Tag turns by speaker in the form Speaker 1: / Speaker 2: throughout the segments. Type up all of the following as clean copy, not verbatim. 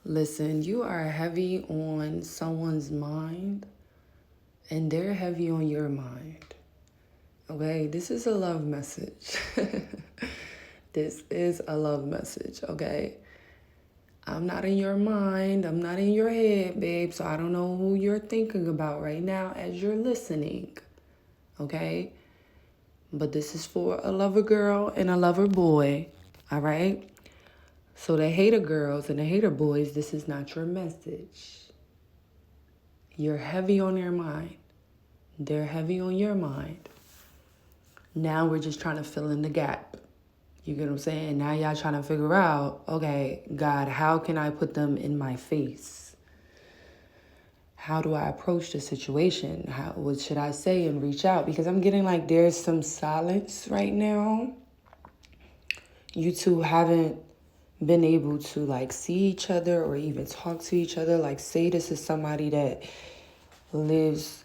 Speaker 1: Listen, you are heavy on someone's mind and they're heavy on your mind. Okay, this is a love message. This is a love message, okay? I'm not in your mind, I'm not in your head, babe, so I don't know who you're thinking about right now as you're listening, okay? But this is for a lover girl and a lover boy, all right? So the hater girls and the hater boys, this is not your message. You're heavy on their mind. They're heavy on your mind. Now we're just trying to fill in the gap. You get what I'm saying? Now y'all trying to figure out, okay, God, how can I put them in my face? How do I approach the situation? What should I say and reach out? Because I'm getting like there's some silence right now. You two haven't been able to like see each other or even talk to each other. Like say this is somebody that lives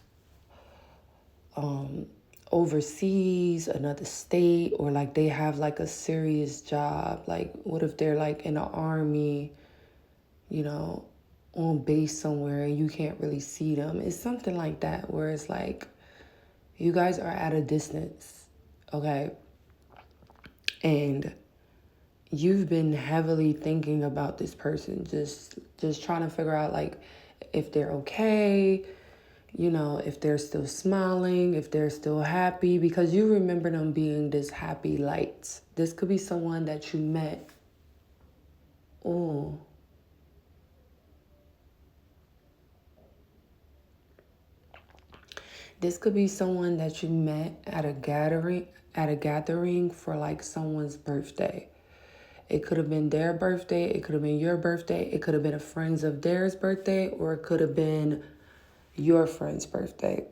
Speaker 1: overseas, another state, or like they have like a serious job. Like what if they're like in the army, you know, on base somewhere and you can't really see them? It's something like that where it's like you guys are at a distance, okay? And you've been heavily thinking about this person, just trying to figure out like if they're okay, you know, if they're still smiling, if they're still happy, because you remember them being this happy light. This could be someone that you met. Oh. This could be someone that you met at a gathering for like someone's birthday. It could have been their birthday, it could have been your birthday, it could have been a friend's of theirs birthday, or it could have been your friend's birthday.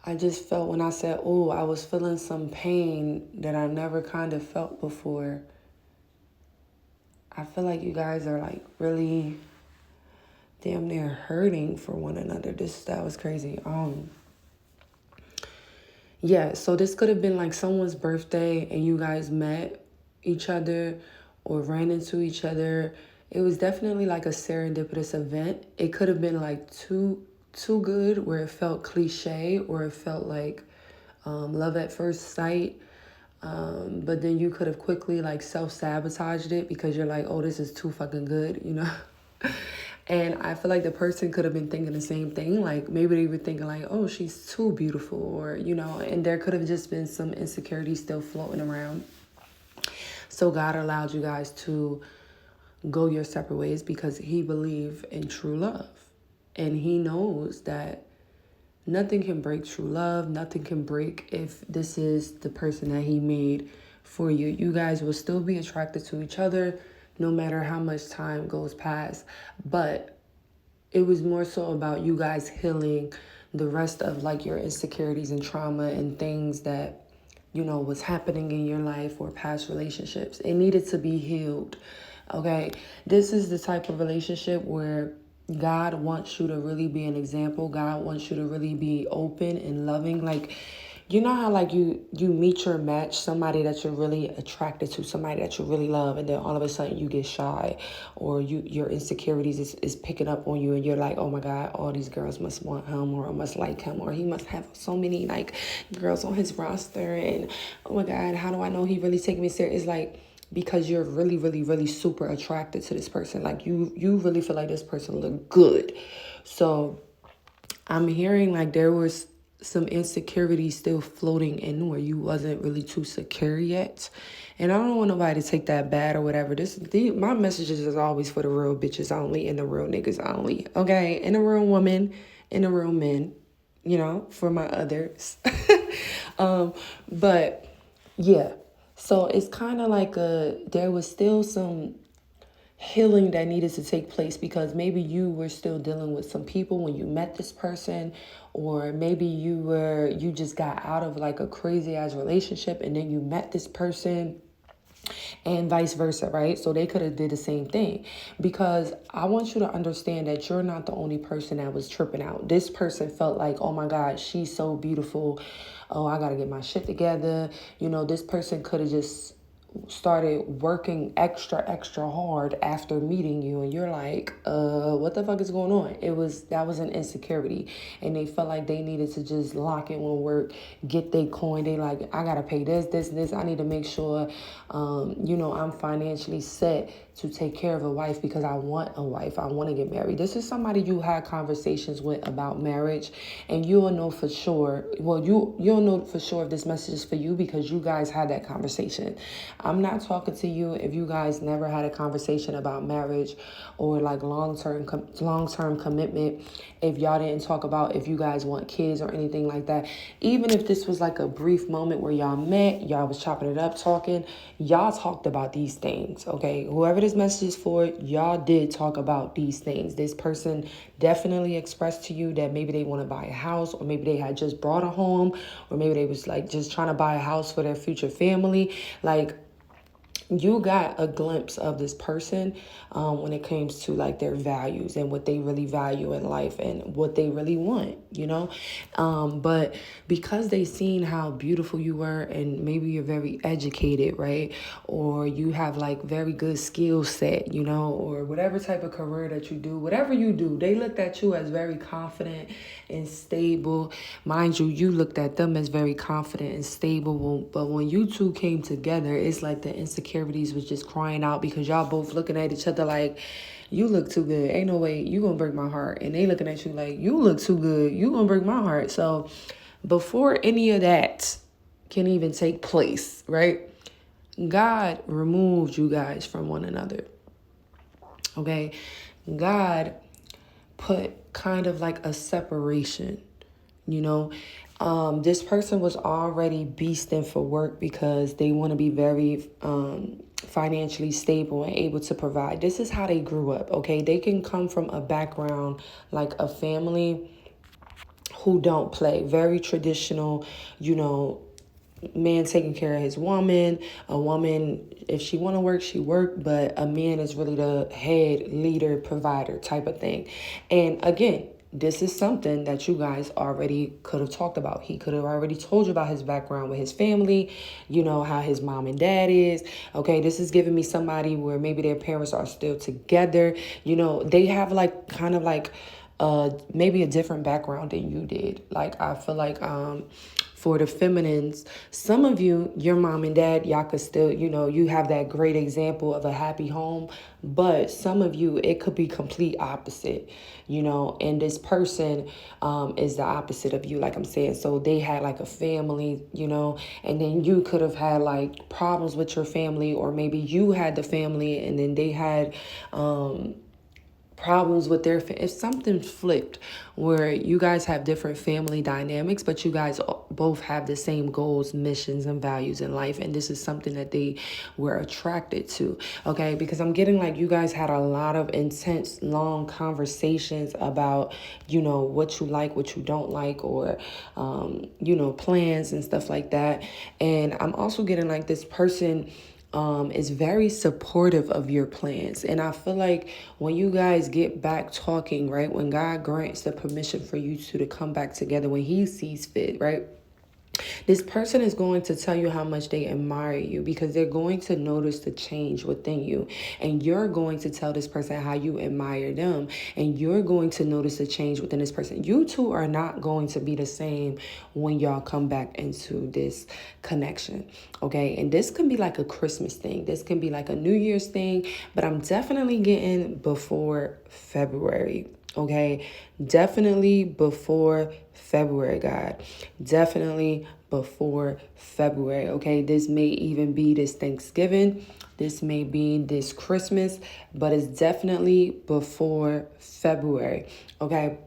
Speaker 1: I just felt when I said, oh, I was feeling some pain that I never kind of felt before. I feel like you guys are like really damn near hurting for one another. That was crazy. Yeah, so this could have been like someone's birthday and you guys met each other or ran into each other. It was definitely like a serendipitous event. It could have been like too good where it felt cliche or it felt like love at first sight. But then you could have quickly like self-sabotaged it because you're like, oh, this is too fucking good, you know? And I feel like the person could have been thinking the same thing. Like maybe they were thinking like, oh, she's too beautiful, or, you know, and there could have just been some insecurity still floating around. So God allowed you guys to go your separate ways because he believed in true love. And he knows that nothing can break true love. Nothing can break if this is the person that he made for you. You guys will still be attracted to each other no matter how much time goes past. But it was more so about you guys healing the rest of like your insecurities and trauma and things that, you know, was happening in your life or past relationships. It needed to be healed. Okay. This is the type of relationship where God wants you to really be an example. God wants you to really be open and loving. Like, you know how like you meet your match, somebody that you're really attracted to, somebody that you really love, and then all of a sudden you get shy or your insecurities is picking up on you and you're like, oh my God, all these girls must want him or must like him or he must have so many like girls on his roster and oh my God, how do I know he really taking me serious? It's like because you're really, really, really super attracted to this person. Like you really feel like this person look good. So I'm hearing like there was some insecurity still floating in where you wasn't really too secure yet. And I don't want nobody to take that bad or whatever. My messages is always for the real bitches only and the real niggas only. Okay? And the real woman and the real men, you know, for my others. But yeah. So it's kind of like there was still some healing that needed to take place because maybe you were still dealing with some people when you met this person, or maybe you just got out of like a crazy ass relationship and then you met this person and vice versa, right? So they could have did the same thing, because I want you to understand that you're not the only person that was tripping out. This person felt like, oh my God, she's so beautiful. Oh, I got to get my shit together. You know, this person could have just started working extra hard after meeting you, and you're like, what the fuck is going on? That was an insecurity, and they felt like they needed to just lock in on work, get their coin. They like, I gotta pay this. I need to make sure, I'm financially set to take care of a wife because I want a wife. I want to get married. This is somebody you had conversations with about marriage, and you'll know for sure. Well, you'll know for sure if this message is for you because you guys had that conversation. I'm not talking to you if you guys never had a conversation about marriage or like long-term commitment. If y'all didn't talk about if you guys want kids or anything like that, even if this was like a brief moment where y'all met, y'all was chopping it up, talking, y'all talked about these things, okay? Whoever this message is for, y'all did talk about these things. This person definitely expressed to you that maybe they want to buy a house, or maybe they had just bought a home, or maybe they was like just trying to buy a house for their future family. Like, you got a glimpse of this person when it comes to like their values and what they really value in life and what they really want, but because they seen how beautiful you were, and maybe you're very educated, right, or you have like very good skill set, or whatever type of career that you do, whatever you do, they looked at you as very confident and stable. Mind you, you looked at them as very confident and stable, but when you two came together, it's like the insecurities was just crying out because y'all both looking at each other like, you look too good, ain't no way you gonna break my heart. And they looking at you like, you look too good, you gonna break my heart. So before any of that can even take place, right, God removed you guys from one another. Okay, God put kind of like a separation, this person was already beasting for work because they want to be very financially stable and able to provide. This is how they grew up, okay? They can come from a background like a family who don't play, very traditional, man taking care of his woman, a woman, if she want to work, she work, but a man is really the head leader, provider type of thing. And again, this is something that you guys already could have talked about. He could have already told you about his background with his family, how his mom and dad is. Okay, this is giving me somebody where maybe their parents are still together. They have like kind of like maybe a different background than you did. Like, I feel like for the feminines, some of you, your mom and dad, y'all could still, you have that great example of a happy home. But some of you, it could be complete opposite, and this person is the opposite of you, like I'm saying. So they had like a family, and then you could have had like problems with your family, or maybe you had the family and then they had problems with if something flipped where you guys have different family dynamics, but you guys both have the same goals, missions, and values in life, and this is something that they were attracted to, okay? Because I'm getting like you guys had a lot of intense, long conversations about, what you like, what you don't like, or, plans and stuff like that. And I'm also getting like this person is very supportive of your plans. And I feel like when you guys get back talking, right, when God grants the permission for you two to come back together when he sees fit, right, this person is going to tell you how much they admire you because they're going to notice the change within you. And you're going to tell this person how you admire them. And you're going to notice the change within this person. You two are not going to be the same when y'all come back into this connection. Okay. And this can be like a Christmas thing. This can be like a New Year's thing. But I'm definitely getting before February. Okay, definitely before February, God. Definitely before February, okay? This may even be this Thanksgiving. This may be this Christmas, but it's definitely before February, okay?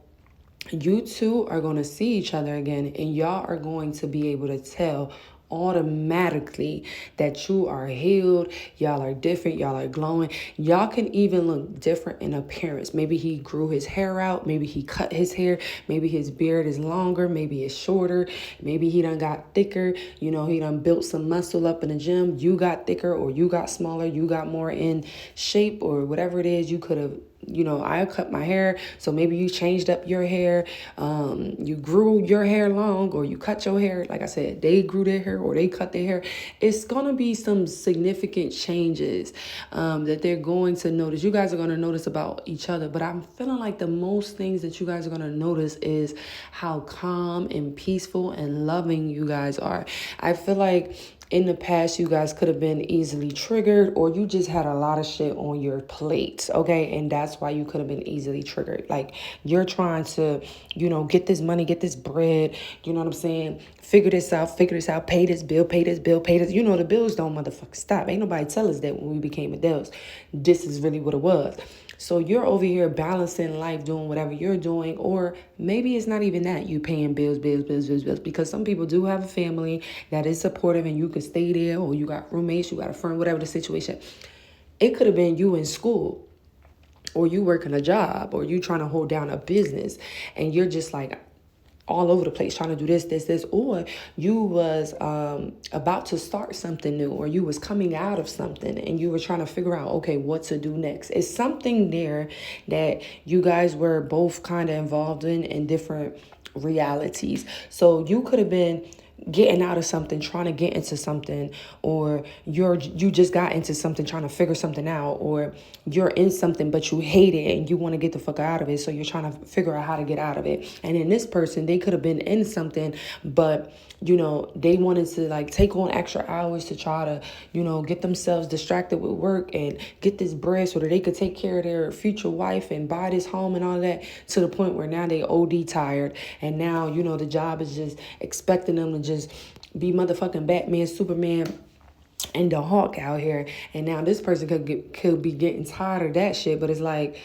Speaker 1: You two are going to see each other again, and y'all are going to be able to tell automatically that you are healed, y'all are different, y'all are glowing. Y'all can even look different in appearance. Maybe he grew his hair out, maybe he cut his hair, maybe his beard is longer, maybe it's shorter, maybe he done got thicker, he done built some muscle up in the gym. You got thicker, or you got smaller, you got more in shape, or whatever it is. You could have I cut my hair, so maybe you changed up your hair, you grew your hair long, or you cut your hair. Like I said, they grew their hair or they cut their hair. It's going to be some significant changes that they're going to notice. You guys are going to notice about each other, but I'm feeling like the most things that you guys are going to notice is how calm and peaceful and loving you guys are. I feel like in the past, you guys could have been easily triggered, or you just had a lot of shit on your plate, okay? And that's why you could have been easily triggered. Like, you're trying to, get this money, get this bread, you know what I'm saying? Figure this out, pay this bill, pay this bill, pay this. The bills don't motherfucking stop. Ain't nobody tell us that when we became adults. This is really what it was. So you're over here balancing life, doing whatever you're doing, or maybe it's not even that. You paying bills, because some people do have a family that is supportive and you can stay there, or you got roommates, you got a friend, whatever the situation. It could have been you in school, or you working a job, or you trying to hold down a business, and you're just like all over the place trying to do this, or you was about to start something new, or you was coming out of something and you were trying to figure out, okay, what to do next. It's something there that you guys were both kind of involved in different realities. So you could have been getting out of something, trying to get into something, or you just got into something trying to figure something out, or you're in something but you hate it and you want to get the fuck out of it, so you're trying to figure out how to get out of it. And in this person, they could have been in something, but they wanted to like take on extra hours to try to get themselves distracted with work and get this bread so that they could take care of their future wife and buy this home and all that, to the point where now they OD tired, and now the job is just expecting them to just be motherfucking Batman, Superman, and the Hawk out here. And now this person could be getting tired of that shit. But it's like,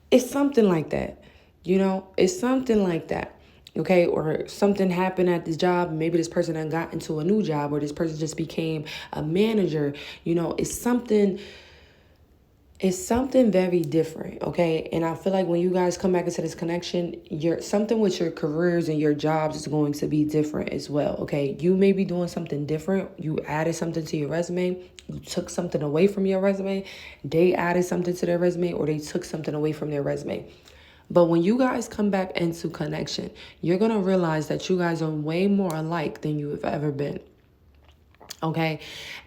Speaker 1: it's something like that. It's something like that. Okay, or something happened at this job. Maybe this person done got into a new job, or this person just became a manager. It's something very different, okay? And I feel like when you guys come back into this connection, something with your careers and your jobs is going to be different as well, okay? You may be doing something different. You added something to your resume. You took something away from your resume. They added something to their resume, or they took something away from their resume. But when you guys come back into connection, you're going to realize that you guys are way more alike than you have ever been, okay?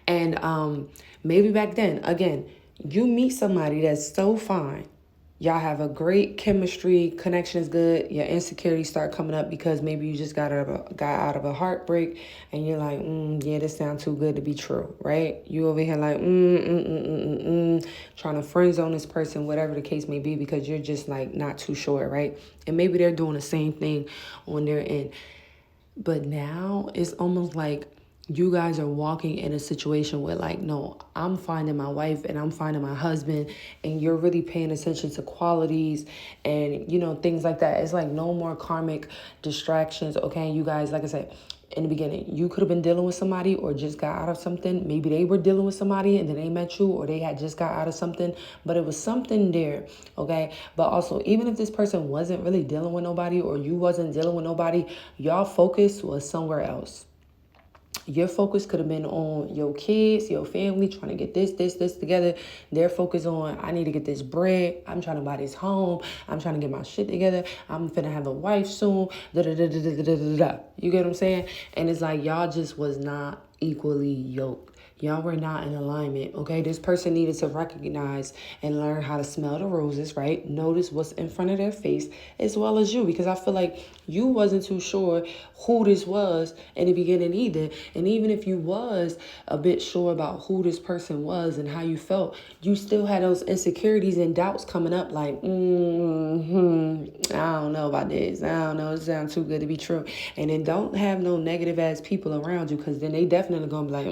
Speaker 1: And maybe back then, again, you meet somebody that's so fine. Y'all have a great chemistry, connection is good. Your insecurities start coming up because maybe you just got out of a heartbreak, and you're like, yeah, this sounds too good to be true, right? You over here like, trying to friend zone this person, whatever the case may be, because you're just like not too sure, right? And maybe they're doing the same thing on their end. But now it's almost like you guys are walking in a situation where like, no, I'm finding my wife and I'm finding my husband, and you're really paying attention to qualities and, things like that. It's like no more karmic distractions. Okay. You guys, like I said, in the beginning, you could have been dealing with somebody or just got out of something. Maybe they were dealing with somebody and then they met you, or they had just got out of something, but it was something there. Okay. But also, even if this person wasn't really dealing with nobody, or you wasn't dealing with nobody, y'all focus was somewhere else. Your focus could have been on your kids, your family, trying to get this together. Their focus on, I need to get this bread. I'm trying to buy this home. I'm trying to get my shit together. I'm finna have a wife soon. You get what I'm saying? And it's like y'all just was not equally yoked. Y'all were not in alignment, okay? This person needed to recognize and learn how to smell the roses, right? Notice what's in front of their face, as well as you, because I feel like you wasn't too sure who this was in the beginning either. And even if you was a bit sure about who this person was and how you felt, you still had those insecurities and doubts coming up like, I don't know about this. I don't know. It sounds too good to be true. And then don't have no negative ass people around you, because then they definitely going to be like,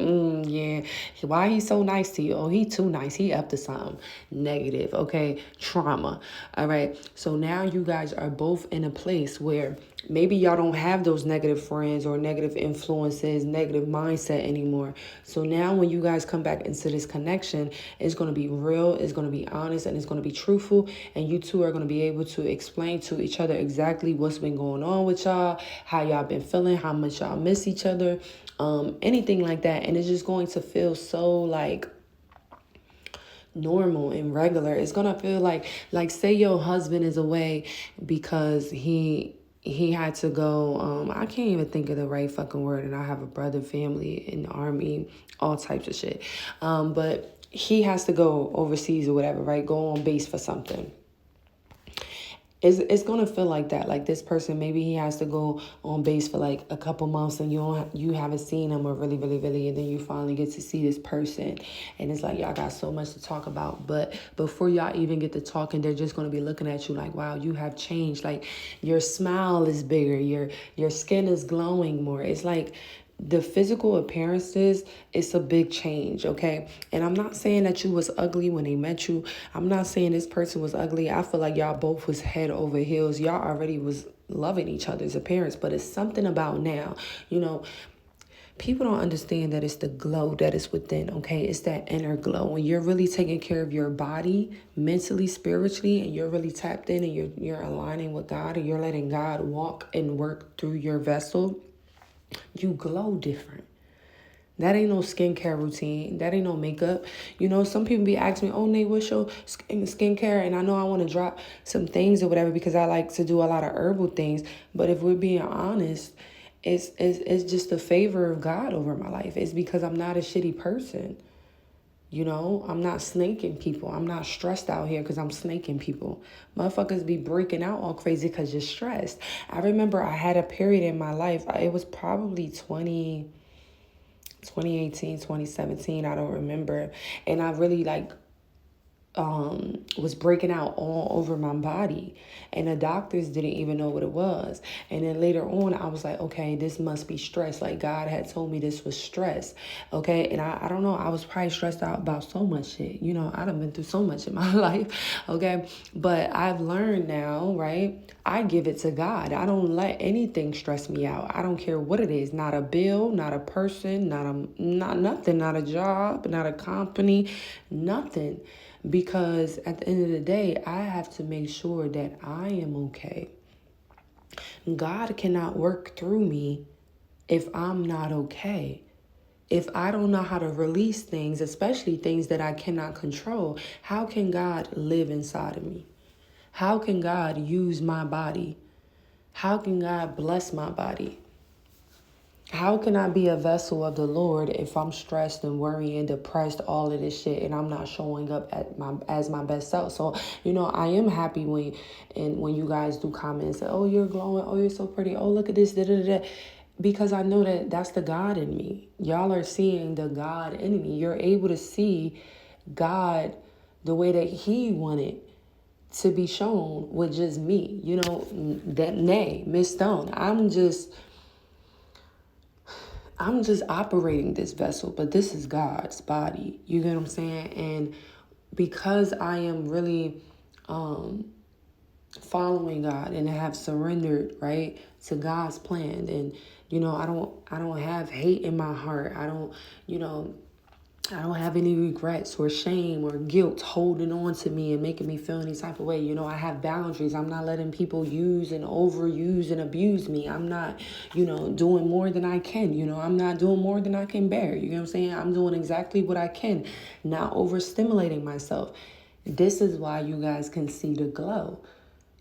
Speaker 1: yeah, why he so nice to you? Oh, he too nice. He up to something negative. Okay. Trauma. All right. So now you guys are both in a place where maybe y'all don't have those negative friends or negative influences, negative mindset anymore. So now when you guys come back into this connection, it's going to be real, it's going to be honest, and it's going to be truthful. And you two are going to be able to explain to each other exactly what's been going on with y'all, how y'all been feeling, how much y'all miss each other, anything like that. And it's just going to feel so like normal and regular. It's gonna feel like say your husband is away because he had to go, I can't even think of the right fucking word, and I have a brother, family in the army, all types of shit. But he has to go overseas or whatever, right? Go on base for something. It's gonna feel like that. Like this person, maybe he has to go on base for like a couple months, and you haven't seen him or really, and then you finally get to see this person, and it's like y'all got so much to talk about. But before y'all even get to talking, they're just gonna be looking at you like, wow, you have changed. Like your smile is bigger, your skin is glowing more. It's like the physical appearances, it's a big change, okay? And I'm not saying that you was ugly when they met you. I'm not saying this person was ugly. I feel like y'all both was head over heels. Y'all already was loving each other's appearance, but it's something about now. People don't understand that it's the glow that is within, okay? It's that inner glow. When you're really taking care of your body, mentally, spiritually, and you're really tapped in and you're aligning with God, and you're letting God walk and work through your vessel, you glow different. That ain't no skincare routine. That ain't no makeup. Some people be asking me, oh, Nate, what's your skincare? And I know I want to drop some things or whatever because I like to do a lot of herbal things. But if we're being honest, it's just the favor of God over my life. It's because I'm not a shitty person. I'm not snaking people. I'm not stressed out here because I'm snaking people. Motherfuckers be breaking out all crazy because you're stressed. I remember I had a period in my life. It was probably 2018, 2017. I don't remember. And I really was breaking out all over my body, and the doctors didn't even know what it was. And then later on I was like, okay, this must be stress. Like God had told me this was stress. Okay. And I don't know, I was probably stressed out about so much shit. I done been through so much in my life. Okay. But I've learned now, right? I give it to God. I don't let anything stress me out. I don't care what it is. Not a bill, not a person, not nothing, not a job, not a company, nothing. Because at the end of the day, I have to make sure that I am okay. God cannot work through me if I'm not okay. If I don't know how to release things, especially things that I cannot control, how can God live inside of me? How can God use my body? How can God bless my body? How can I be a vessel of the Lord if I'm stressed and worried and depressed, all of this shit, and I'm not showing up as my best self? So, I am happy when you guys do comment and say, oh, you're glowing, oh, you're so pretty, oh, look at this, da da da. Because I know that that's the God in me. Y'all are seeing the God in me. You're able to see God the way that He wanted to be shown with just me. Miss Stone. I'm just operating this vessel, but this is God's body. You get what I'm saying? And because I am really following God and have surrendered, right, to God's plan, and I don't have hate in my heart. I don't have any regrets or shame or guilt holding on to me and making me feel any type of way. I have boundaries. I'm not letting people use and overuse and abuse me. I'm not, doing more than I can. I'm not doing more than I can bear. You know what I'm saying? I'm doing exactly what I can, not overstimulating myself. This is why you guys can see the glow.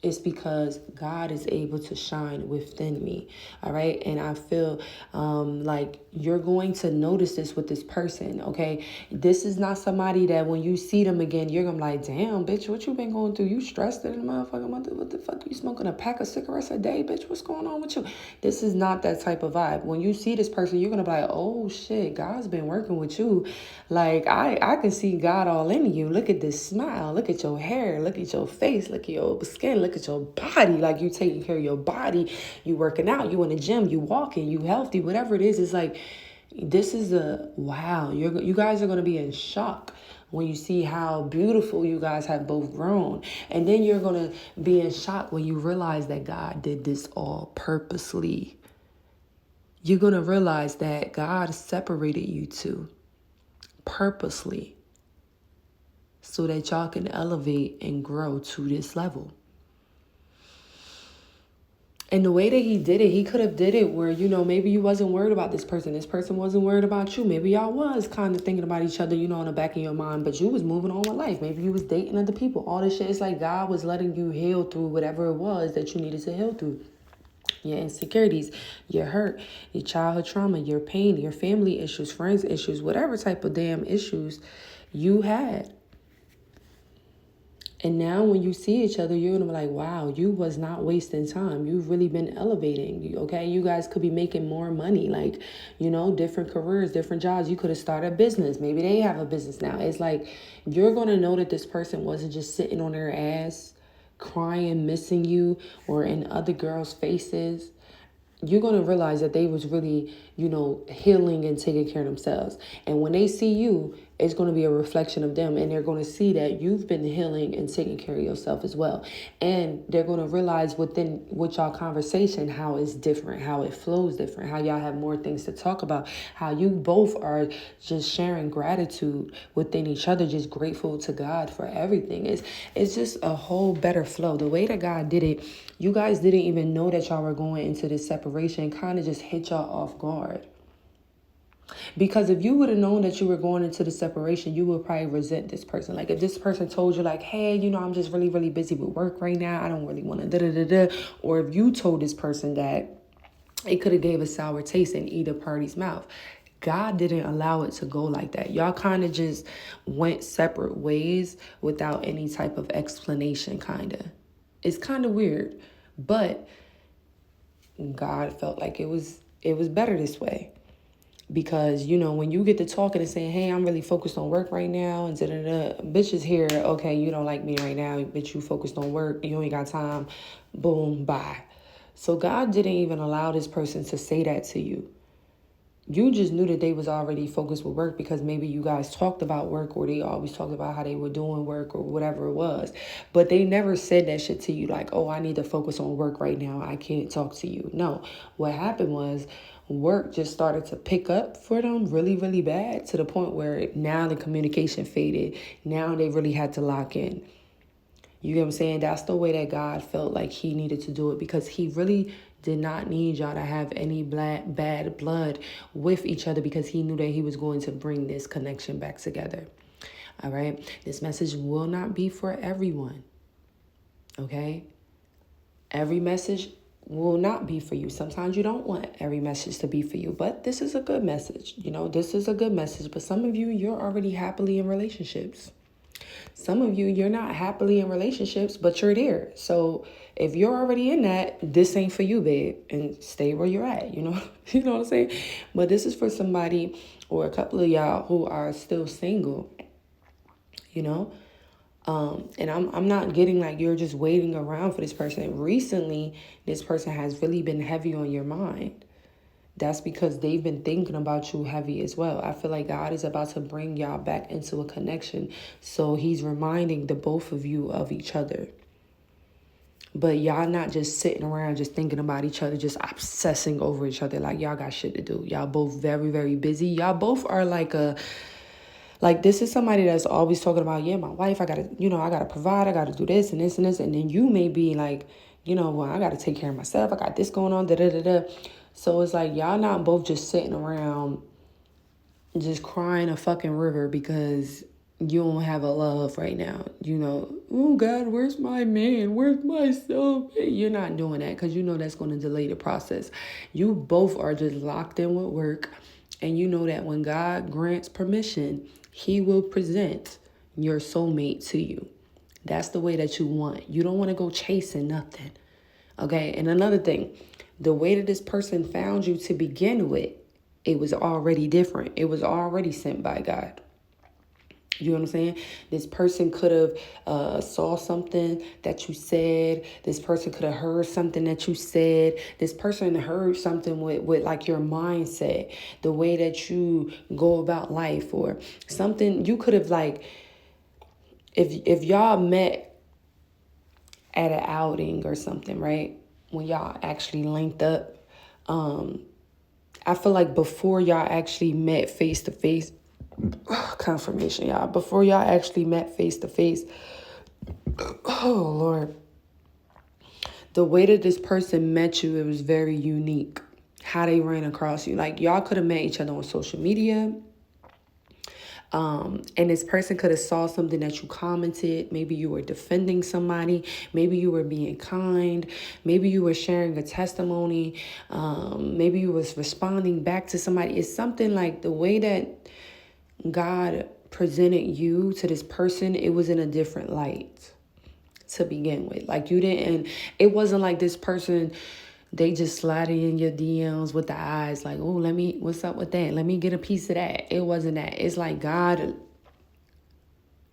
Speaker 1: It's because God is able to shine within me. All right. And I feel like you're going to notice this with this person. OK, this is not somebody that when you see them again, you're going to be like, damn, bitch, what you been going through? You stressed in the motherfucker. What the fuck? You smoking a pack of cigarettes a day, bitch? What's going on with you? This is not that type of vibe. When you see this person, you're going to be like, oh, shit, God's been working with you. Like, I can see God all in you. Look at this smile. Look at your hair. Look at your face. Look at your skin. Look at your body. Like, you taking care of your body. You working out. You in the gym. You walking. You healthy. Whatever it is, it's like, this is wow. You guys are going to be in shock when you see how beautiful you guys have both grown. And then you're going to be in shock when you realize that God did this all purposely. You're going to realize that God separated you two purposely so that y'all can elevate and grow to this level. And the way that he did it, he could have did it where, maybe you wasn't worried about this person. This person wasn't worried about you. Maybe y'all was kind of thinking about each other, in the back of your mind, but you was moving on with life. Maybe you was dating other people. All this shit, it's like God was letting you heal through whatever it was that you needed to heal through. Your insecurities, your hurt, your childhood trauma, your pain, your family issues, friends issues, whatever type of damn issues you had. And now when you see each other, you're going to be like, wow, you was not wasting time. You've really been elevating, okay? You guys could be making more money, like, different careers, different jobs. You could have started a business. Maybe they have a business now. It's like you're going to know that this person wasn't just sitting on their ass, crying, missing you, or in other girls' faces. You're going to realize that they was really, healing and taking care of themselves. And when they see you, it's going to be a reflection of them. And they're going to see that you've been healing and taking care of yourself as well. And they're going to realize with y'all conversation, how it's different, how it flows different, how y'all have more things to talk about, how you both are just sharing gratitude within each other, just grateful to God for everything. It's just a whole better flow. The way that God did it, you guys didn't even know that y'all were going into this separation, kind of just hit y'all off guard. Because if you would have known that you were going into the separation, you would probably resent this person. Like if this person told you like, hey, I'm just really, really busy with work right now. I don't really want to da-da-da-da. Or if you told this person that, it could have gave a sour taste in either party's mouth. God didn't allow it to go like that. Y'all kind of just went separate ways without any type of explanation, kind of. It's kind of weird, but God felt like it was better this way. Because, when you get to talking and saying, hey, I'm really focused on work right now, and da-da-da, bitches here, okay, you don't like me right now, bitch, you focused on work, you ain't got time, boom, bye. So God didn't even allow this person to say that to you. You just knew that they was already focused with work because maybe you guys talked about work, or they always talked about how they were doing work or whatever it was. But they never said that shit to you like, oh, I need to focus on work right now. I can't talk to you. No, what happened was work just started to pick up for them really, really bad, to the point where now the communication faded. Now they really had to lock in. You get what I'm saying? That's the way that God felt like he needed to do it, because he really did not need y'all to have any bad blood with each other, because he knew that he was going to bring this connection back together. All right? This message will not be for everyone. Okay? Every message will not be for you. Sometimes you don't want every message to be for you, but this is a good message. This is a good message. But some of you, you're already happily in relationships. Some of you, you're not happily in relationships, but you're there. So if you're already in that, this ain't for you, babe, and stay where you're at, you know what I'm saying? But this is for somebody or a couple of y'all who are still single, and I'm not getting like you're just waiting around for this person. Recently, this person has really been heavy on your mind. That's because they've been thinking about you heavy as well. I feel like God is about to bring y'all back into a connection. So he's reminding the both of you of each other. But y'all not just sitting around just thinking about each other, just obsessing over each other. Like y'all got shit to do. Y'all both very, very busy. Y'all both are like this is somebody that's always talking about, yeah, my wife, I gotta provide, I gotta do this and this and this. And then you may be like, well, I gotta take care of myself. I got this going on, da-da-da-da. So it's like y'all not both just sitting around just crying a fucking river because you don't have a love right now. Oh God, where's my man? Where's my soulmate? You're not doing that because that's going to delay the process. You both are just locked in with work, and you know that when God grants permission, he will present your soulmate to you. That's the way that you want. You don't want to go chasing nothing. Okay, and another thing, the way that this person found you to begin with, it was already different. It was already sent by God. You know what I'm saying? This person could have saw something that you said. This person could have heard something that you said. This person heard something with like your mindset, the way that you go about life, or something you could have like, if y'all met at an outing or something, right? When y'all actually linked up, I feel like before y'all actually met face to face, confirmation, y'all, before y'all actually met face to face, oh Lord, the way that this person met you, it was very unique. How they ran across you. Like, y'all could have met each other on social media. And this person could have saw something that you commented. Maybe you were defending somebody. Maybe you were being kind. Maybe you were sharing a testimony. Maybe you was responding back to somebody. It's something like the way that God presented you to this person, it was in a different light to begin with. Like, you didn't, it wasn't like this person, they just sliding in your DMs with the eyes like, oh, what's up with that? Let me get a piece of that. It wasn't that. It's like God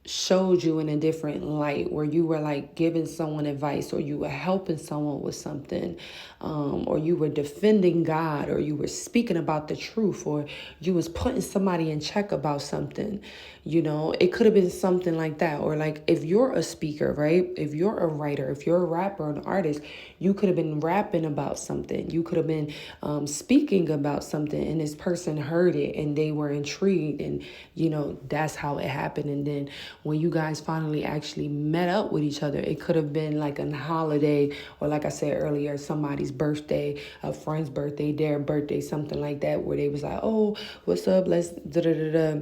Speaker 1: showed you in a different light where you were like giving someone advice, or you were helping someone with something, or you were defending God, or you were speaking about the truth, or you was putting somebody in check about something. You know, it could have been something like that. Or like, if you're a speaker, right? If you're a writer, if you're a rapper, an artist, you could have been rapping about something. You could have been speaking about something, and this person heard it and they were intrigued, and you know, that's how it happened. And then when you guys finally actually met up with each other, it could have been like a holiday, or like I said earlier, somebody's birthday, a friend's birthday, their birthday, something like that, where they was like, oh, what's up? Let's da-da-da-da.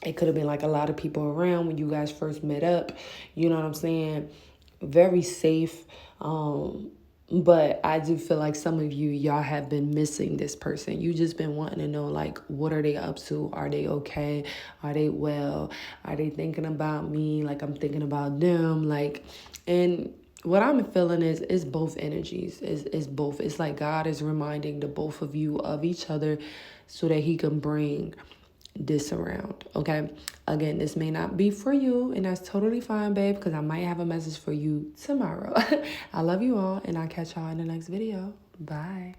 Speaker 1: It could have been like a lot of people around when you guys first met up. You know what I'm saying? Very safe. But I do feel like some of you, y'all have been missing this person. You just been wanting to know, like, what are they up to? Are they okay? Are they well? Are they thinking about me like I'm thinking about them? Like, and what I'm feeling is it's both energies. It's both. It's like God is reminding the both of you of each other so that he can bring this around. Okay, again, this may not be for you, and that's totally fine, babe, because I might have a message for you tomorrow. I love you all, and I'll catch y'all in the next video. Bye.